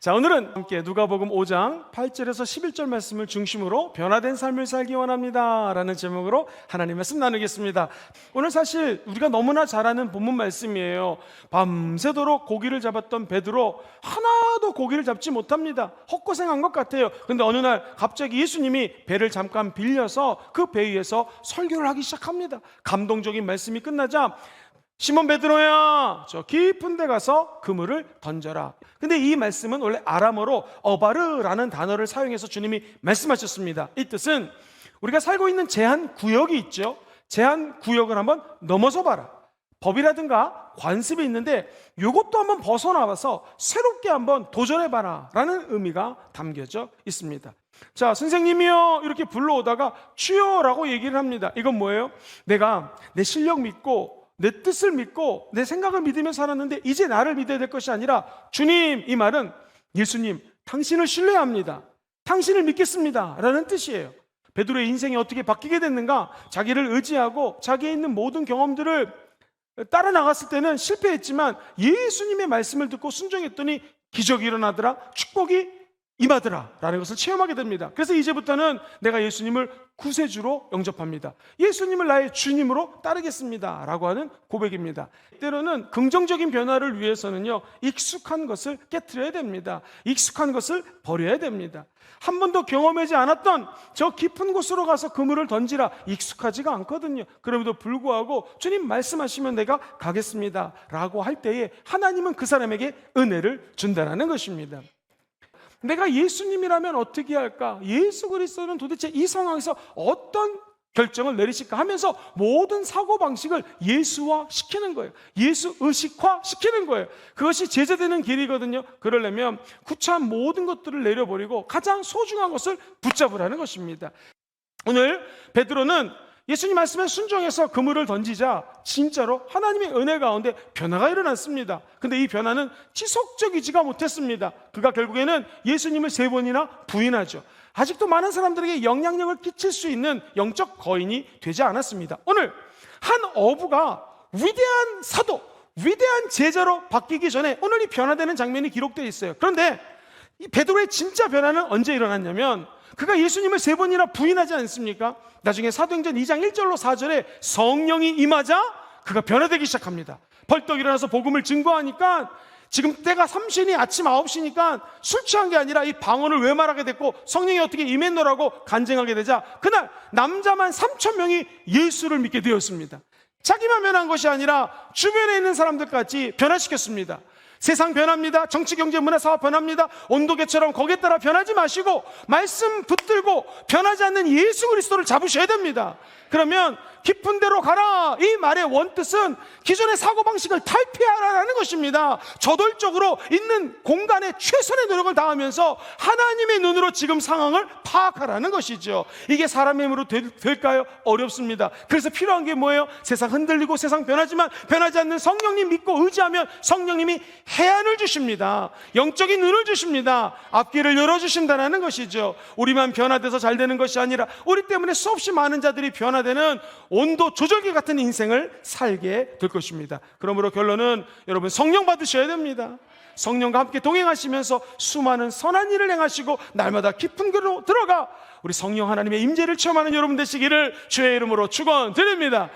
자, 오늘은 함께 누가복음 5장 8절에서 11절 말씀을 중심으로 변화된 삶을 살기 원합니다 라는 제목으로 하나님 말씀 나누겠습니다. 오늘 사실 우리가 너무나 잘 아는 본문 말씀이에요. 밤새도록 고기를 잡았던 베드로 하나도 고기를 잡지 못합니다. 헛고생한 것 같아요. 그런데 어느 날 갑자기 예수님이 배를 잠깐 빌려서 그 배 위에서 설교를 하기 시작합니다. 감동적인 말씀이 끝나자 시몬 베드로야, 저 깊은 데 가서 그물을 던져라. 근데 이 말씀은 원래 아람어로 어바르라는 단어를 사용해서 주님이 말씀하셨습니다. 이 뜻은 우리가 살고 있는 제한 구역이 있죠. 제한 구역을 한번 넘어서 봐라. 법이라든가 관습이 있는데 이것도 한번 벗어나와서 새롭게 한번 도전해봐라 라는 의미가 담겨져 있습니다. 자, 선생님이요 이렇게 불러오다가 주여라고 얘기를 합니다. 이건 뭐예요? 내가 내 실력 믿고 내 뜻을 믿고 내 생각을 믿으며 살았는데 이제 나를 믿어야 될 것이 아니라 주님, 이 말은 예수님, 당신을 신뢰합니다. 당신을 믿겠습니다 라는 뜻이에요. 베드로의 인생이 어떻게 바뀌게 됐는가? 자기를 의지하고 자기에 있는 모든 경험들을 따라 나갔을 때는 실패했지만 예수님의 말씀을 듣고 순종했더니 기적이 일어나더라, 축복이 임하더라 라는 것을 체험하게 됩니다. 그래서 이제부터는 내가 예수님을 구세주로 영접합니다. 예수님을 나의 주님으로 따르겠습니다 라고 하는 고백입니다. 때로는 긍정적인 변화를 위해서는요, 익숙한 것을 깨트려야 됩니다. 익숙한 것을 버려야 됩니다. 한 번도 경험하지 않았던 저 깊은 곳으로 가서 그물을 던지라, 익숙하지가 않거든요. 그럼에도 불구하고 주님 말씀하시면 내가 가겠습니다 라고 할 때에 하나님은 그 사람에게 은혜를 준다는 것입니다. 내가 예수님이라면 어떻게 할까? 예수 그리스도는 도대체 이 상황에서 어떤 결정을 내리실까 하면서 모든 사고방식을 예수화 시키는 거예요. 예수 의식화 시키는 거예요. 그것이 제자되는 길이거든요. 그러려면 구차한 모든 것들을 내려버리고 가장 소중한 것을 붙잡으라는 것입니다. 오늘 베드로는 예수님 말씀에 순종해서 그물을 던지자 진짜로 하나님의 은혜 가운데 변화가 일어났습니다. 근데 이 변화는 지속적이지가 못했습니다. 그가 결국에는 예수님을 3번이나 부인하죠. 아직도 많은 사람들에게 영향력을 끼칠 수 있는 영적 거인이 되지 않았습니다. 오늘 한 어부가 위대한 사도, 위대한 제자로 바뀌기 전에 오늘 이 변화되는 장면이 기록되어 있어요. 그런데 이 베드로의 진짜 변화는 언제 일어났냐면 그가 예수님을 3번이나 부인하지 않습니까? 나중에 사도행전 2장 1절로 4절에 성령이 임하자 그가 변화되기 시작합니다. 벌떡 일어나서 복음을 증거하니까 지금 때가 삼신이 아침 9시니까 술 취한 게 아니라 이 방언을 외말하게 됐고 성령이 어떻게 임했노라고 간증하게 되자 그날 남자만 3,000명이 예수를 믿게 되었습니다. 자기만 변한 것이 아니라 주변에 있는 사람들까지 변화시켰습니다. 세상 변합니다. 정치, 경제, 문화, 사업 변합니다. 온도계처럼 거기에 따라 변하지 마시고 말씀 붙들고 변하지 않는 예수 그리스도를 잡으셔야 됩니다. 그러면 깊은 데로 가라, 이 말의 원뜻은 기존의 사고방식을 탈피하라는 것입니다. 저돌적으로 있는 공간에 최선의 노력을 다하면서 하나님의 눈으로 지금 상황을 파악하라는 것이죠. 이게 사람의 힘으로 될까요? 어렵습니다. 그래서 필요한 게 뭐예요? 세상 흔들리고 세상 변하지만 변하지 않는 성령님 믿고 의지하면 성령님이 해안을 주십니다. 영적인 눈을 주십니다. 앞길을 열어주신다는 것이죠. 우리만 변화돼서 잘 되는 것이 아니라 우리 때문에 수없이 많은 자들이 변화되는 온도 조절기 같은 인생을 살게 될 것입니다. 그러므로 결론은 여러분 성령 받으셔야 됩니다. 성령과 함께 동행하시면서 수많은 선한 일을 행하시고 날마다 깊은 곳으로 들어가 우리 성령 하나님의 임재를 체험하는 여러분 되시기를 주의 이름으로 축원드립니다.